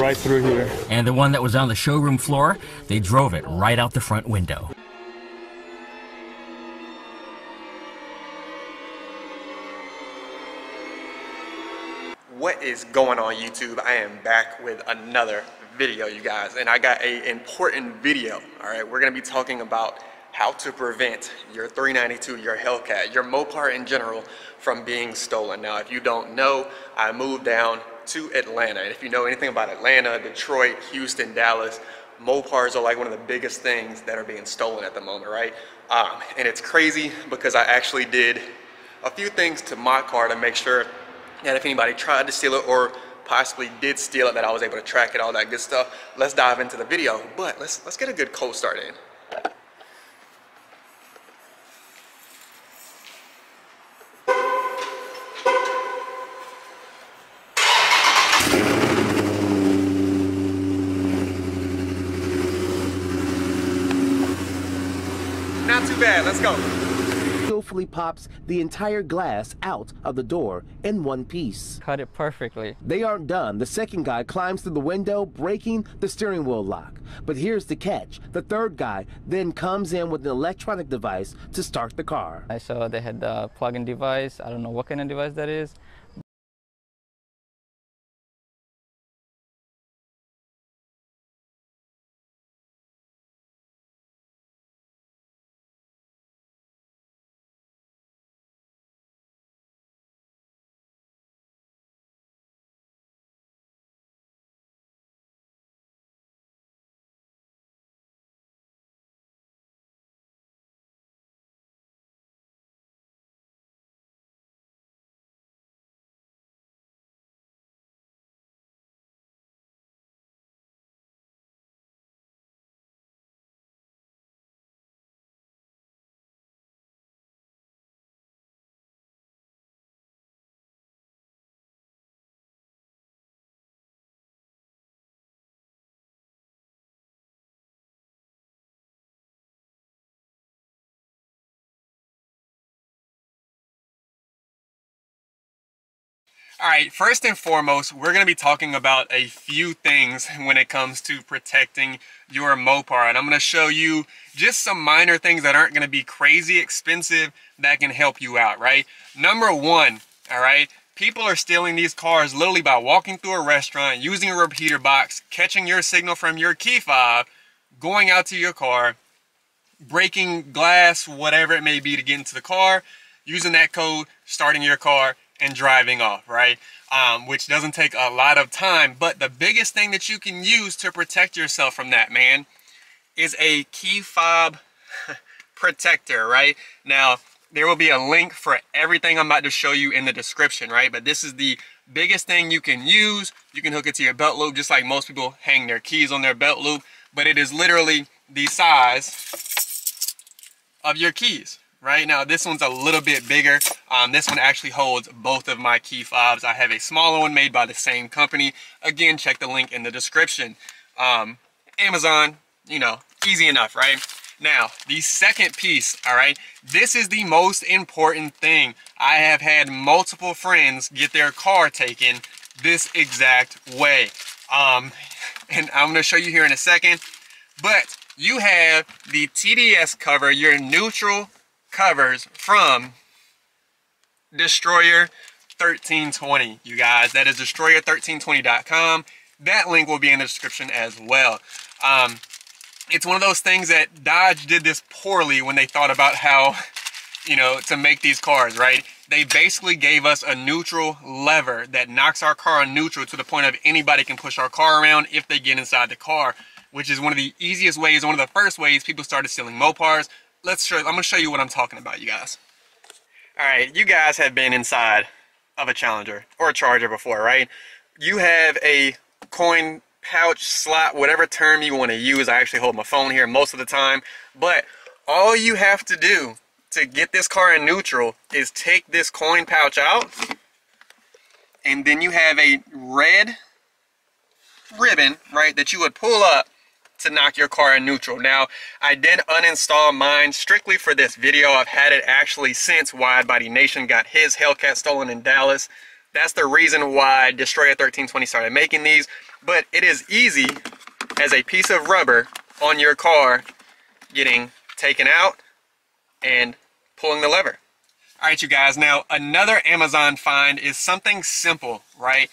Right through here. And the one that was on the showroom floor, they drove it right out the front window. What is going on YouTube? I am back with another video, you guys, and I got an important video. All right, we're gonna be talking about how to prevent your 392, your Hellcat, your Mopar in general from being stolen. Now, if you don't know, I moved down to Atlanta, and if you know anything about Atlanta, Detroit, Houston, Dallas, Mopars are like one of the biggest things that are being stolen at the moment, right? And it's crazy because I actually did a few things to my car to make sure that if anybody tried to steal it or possibly did steal it, that I was able to track it, all that good stuff. Let's dive into the video, but let's get a good cold start in. Not too bad, let's go. Skillfully pops the entire glass out of the door in one piece. Cut it perfectly. They aren't done. The second guy climbs through the window, breaking the steering wheel lock. But here's the catch. The third guy then comes in with an electronic device to start the car. I saw they had the plug-in device. I don't know what kind of device that is. All right, first and foremost, we're going to be talking about a few things when it comes to protecting your Mopar. And I'm going to show you just some minor things that aren't going to be crazy expensive that can help you out, right? Number one, all right, people are stealing these cars literally by walking through a restaurant, using a repeater box, catching your signal from your key fob, going out to your car, breaking glass, whatever it may be, to get into the car, using that code, starting your car, and driving off, right? Which doesn't take a lot of time, but the biggest thing that you can use to protect yourself from that, man, is a key fob protector, right? Now, there will be a link for everything I'm about to show you in the description, right? But this is the biggest thing you can use. You can hook it to your belt loop, just like most people hang their keys on their belt loop, but it is literally the size of your keys. Right now, this one's a little bit bigger. This one actually holds both of my key fobs. I have a smaller one made by the same company. Again, check the link in the description. Amazon, you know, easy enough, right? Now, the second piece, all right, this is the most important thing. I have had multiple friends get their car taken this exact way. And I'm gonna show you here in a second, but you have the TDS cover, your neutral covers from Destroyer 1320, you guys. That is destroyer1320.com. That link will be in the description as well. It's one of those things that Dodge did this poorly when they thought about how, you know, to make these cars, right? They basically gave us a neutral lever that knocks our car on neutral to the point of anybody can push our car around if they get inside the car, which is one of the easiest ways, one of the first ways people started stealing Mopars. I'm gonna show you what I'm talking about, you guys. All right, you guys have been inside of a Challenger or a Charger before, right? You have a coin pouch, slot, whatever term you want to use. I actually hold my phone here most of the time, but all you have to do to get this car in neutral is take this coin pouch out, and then you have a red ribbon, right, that you would pull up to knock your car in neutral. Now, I did uninstall mine strictly for this video. I've had it actually since Wide Body Nation got his Hellcat stolen in Dallas. That's the reason why Destroyer 1320 started making these. but it is easy as a piece of rubber on your car getting taken out and pulling the lever. All right, you guys, now another Amazon find is something simple, right?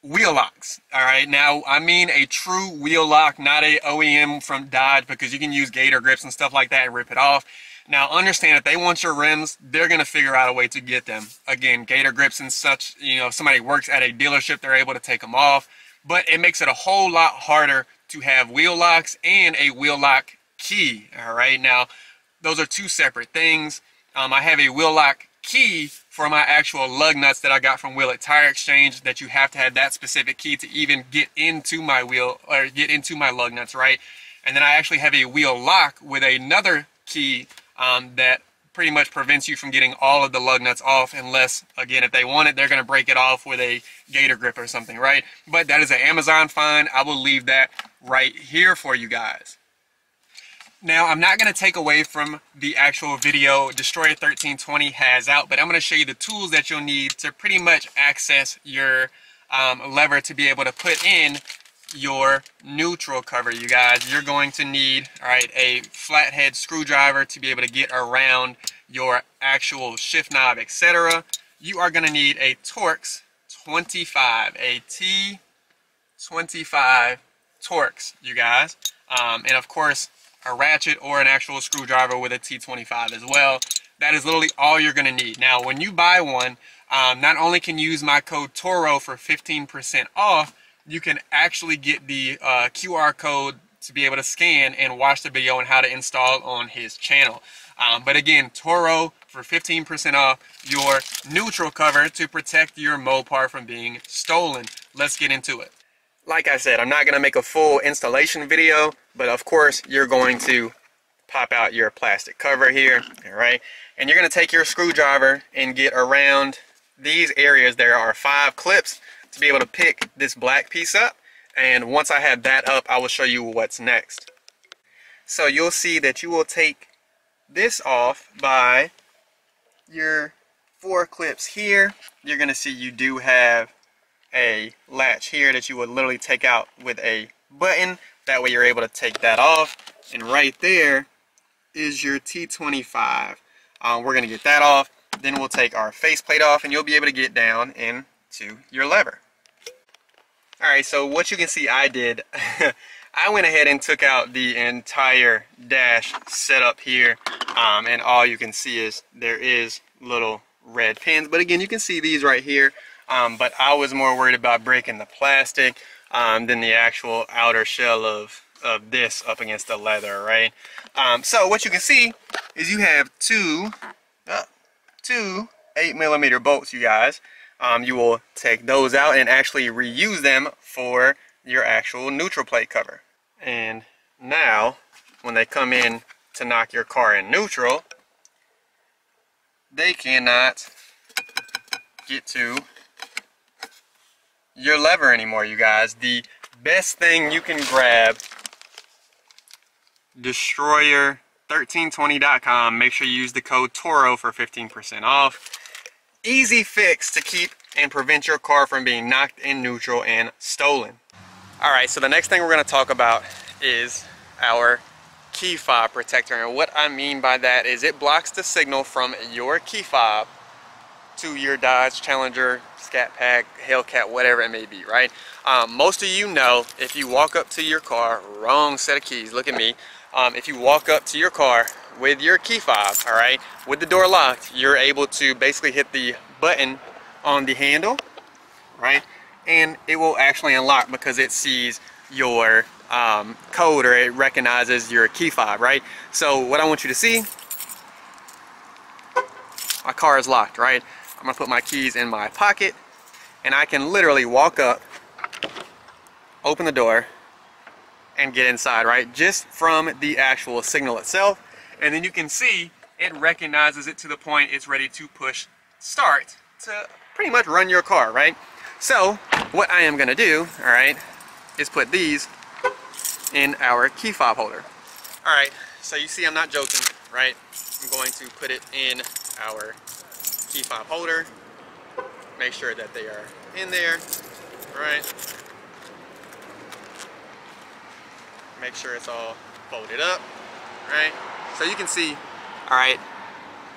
Wheel locks. All right, now I mean a true wheel lock, not a OEM from Dodge, because you can use gator grips and stuff like that and rip it off. Now understand, if they want your rims, they're going to figure out a way to get them. Again, gator grips and such, you know, if somebody works at a dealership, they're able to take them off, but it makes it a whole lot harder to have wheel locks and a wheel lock key. All right, now those are two separate things. I have a wheel lock key for my actual lug nuts that I got from Wheel It Tire Exchange, that you have to have that specific key to even get into my wheel, or get into my lug nuts, right? And then I actually have a wheel lock with another key that pretty much prevents you from getting all of the lug nuts off, unless, again, if they want it, they're going to break it off with a gator grip or something, right? But that is an Amazon find. I will leave that right here for you guys. Now, I'm not going to take away from the actual video Destroyer 1320 has out, but I'm going to show you the tools that you'll need to pretty much access your lever to be able to put in your neutral cover. You guys, you're going to need, all right, a flathead screwdriver to be able to get around your actual shift knob, etc. You are going to need a Torx 25, a T25 Torx, you guys, and of course a ratchet or an actual screwdriver with a T25 as well. That is literally all you're going to need. Now, when you buy one, not only can you use my code TORO for 15% off, you can actually get the QR code to be able to scan and watch the video on how to install on his channel. But again, TORO for 15% off your neutral cover to protect your Mopar from being stolen. Let's get into it. Like I said, I'm not going to make a full installation video, but of course you're going to pop out your plastic cover here, all right? And you're going to take your screwdriver and get around these areas. There are 5 clips to be able to pick this black piece up, and once I have that up, I will show you what's next. So you'll see that you will take this off by your 4 clips here. You're going to see you do have a latch here that you would literally take out with a button. That way you're able to take that off, and right there is your T25. We're going to get that off, then we'll take our faceplate off, and you'll be able to get down into your lever. Alright, so what you can see I did, I went ahead and took out the entire dash setup here, and all you can see is there is little red pins, but again, you can see these right here. But I was more worried about breaking the plastic than the actual outer shell of this up against the leather, right? So what you can see is you have two 8mm bolts, you guys. You will take those out and actually reuse them for your actual neutral plate cover. And now, when they come in to knock your car in neutral, they cannot get to your lever anymore, you guys. The best thing you can grab, Destroyer1320.com. Make sure you use the code TORO for 15% off. Easy fix to keep and prevent your car from being knocked in neutral and stolen. Alright, so the next thing we're going to talk about is our key fob protector. And what I mean by that is it blocks the signal from your key fob to your Dodge Challenger, Scat Pack, Hellcat, whatever it may be, right? Most of you know, if you walk up to your car, wrong set of keys, look at me. If you walk up to your car with your key fob, all right, with the door locked, you're able to basically hit the button on the handle, right? And it will actually unlock because it sees your code, or it recognizes your key fob, right? So what I want you to see, my car is locked, right? I'm gonna put my keys in my pocket, and I can literally walk up, open the door, and get inside, right? Just from the actual signal itself. And then you can see it recognizes it to the point it's ready to push start to pretty much run your car, right? So what I am gonna do, all right, is put these in our key fob holder. All right, so you see I'm not joking, right? I'm going to put it in our key fob holder, make sure that they are in there, right? Make sure it's all folded up, right? So you can see, all right,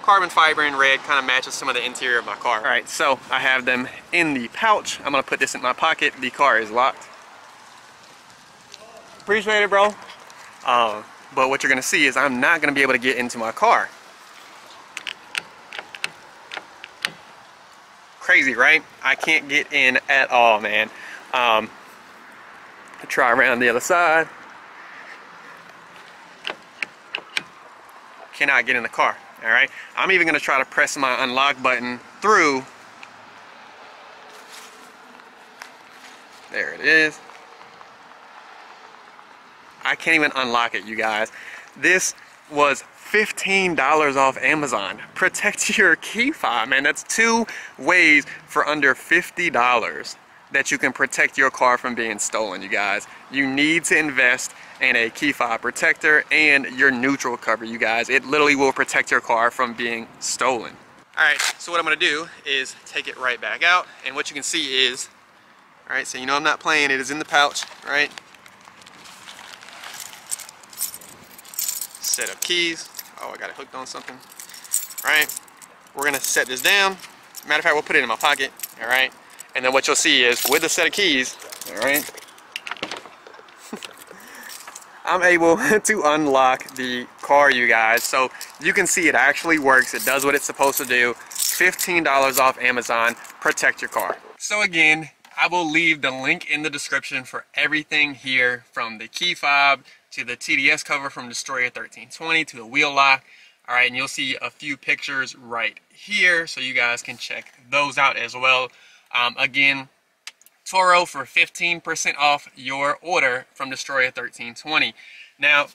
carbon fiber in red kind of matches some of the interior of my car. All right, so I have them in the pouch. I'm gonna put this in my pocket. The car is locked. Appreciate it, bro. But what you're gonna see is I'm not gonna be able to get into my car. Crazy, right? I can't get in at all, man. Try around the other side. Cannot get in the car. All right, I'm even gonna try to press my unlock button through. There it is. I can't even unlock it, you guys. This was $15 off Amazon. Protect your KeyFi, man. That's 2 ways for under $50 that you can protect your car from being stolen, you guys. You need to invest in a KeyFi protector and your neutral cover, you guys. It literally will protect your car from being stolen. All right, so what I'm gonna do is take it right back out, and what you can see is, all right, so you know I'm not playing, it is in the pouch, right? Set of keys. Oh, I got it hooked on something. All right, we're gonna set this down. Matter of fact, we'll put it in my pocket, all right? And then what you'll see is with the set of keys, all right, I'm able to unlock the car, you guys. So you can see it actually works. It does what it's supposed to do. $15 off Amazon. Protect your car. So again, I will leave the link in the description for everything here, from the key fob to the TDS cover from Destroyer 1320 to the wheel lock. All right, and you'll see a few pictures right here, so you guys can check those out as well. Again, Toro for 15% off your order from Destroyer 1320. Now,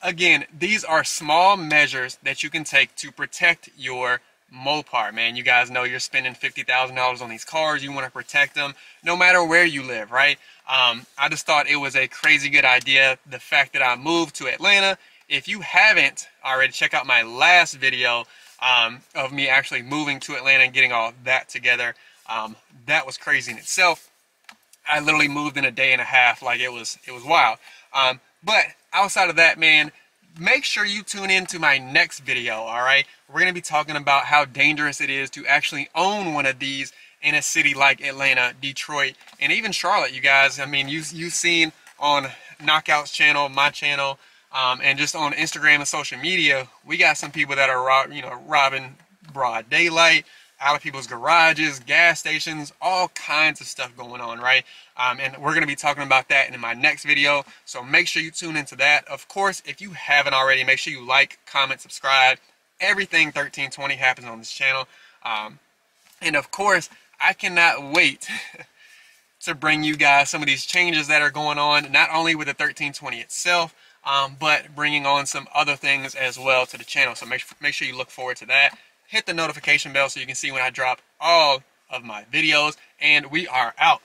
again, these are small measures that you can take to protect your Mopar, man. You guys know you're spending $50,000 on these cars. You want to protect them no matter where you live, right? I just thought it was a crazy good idea, the fact that I moved to Atlanta. If you haven't already, check out my last video of me actually moving to Atlanta and getting all that together. That was crazy in itself. I literally moved in a day and a half. Like, it was wild. But outside of that, man, make sure you tune in to my next video, all right? We're going to be talking about how dangerous it is to actually own one of these in a city like Atlanta, Detroit, and even Charlotte, you guys. I mean, you've seen on Knockout's channel, my channel, and just on Instagram and social media, we got some people that are robbing broad daylight, out of people's garages, gas stations, all kinds of stuff going on, right? And we're going to be talking about that in my next video, so make sure you tune into that. Of course, if you haven't already, make sure you like, comment, subscribe. Everything 1320 happens on this channel. And of course, I cannot wait to bring you guys some of these changes that are going on, not only with the 1320 itself, but bringing on some other things as well to the channel. So make sure you look forward to that. Hit the notification bell so you can see when I drop all of my videos, and we are out.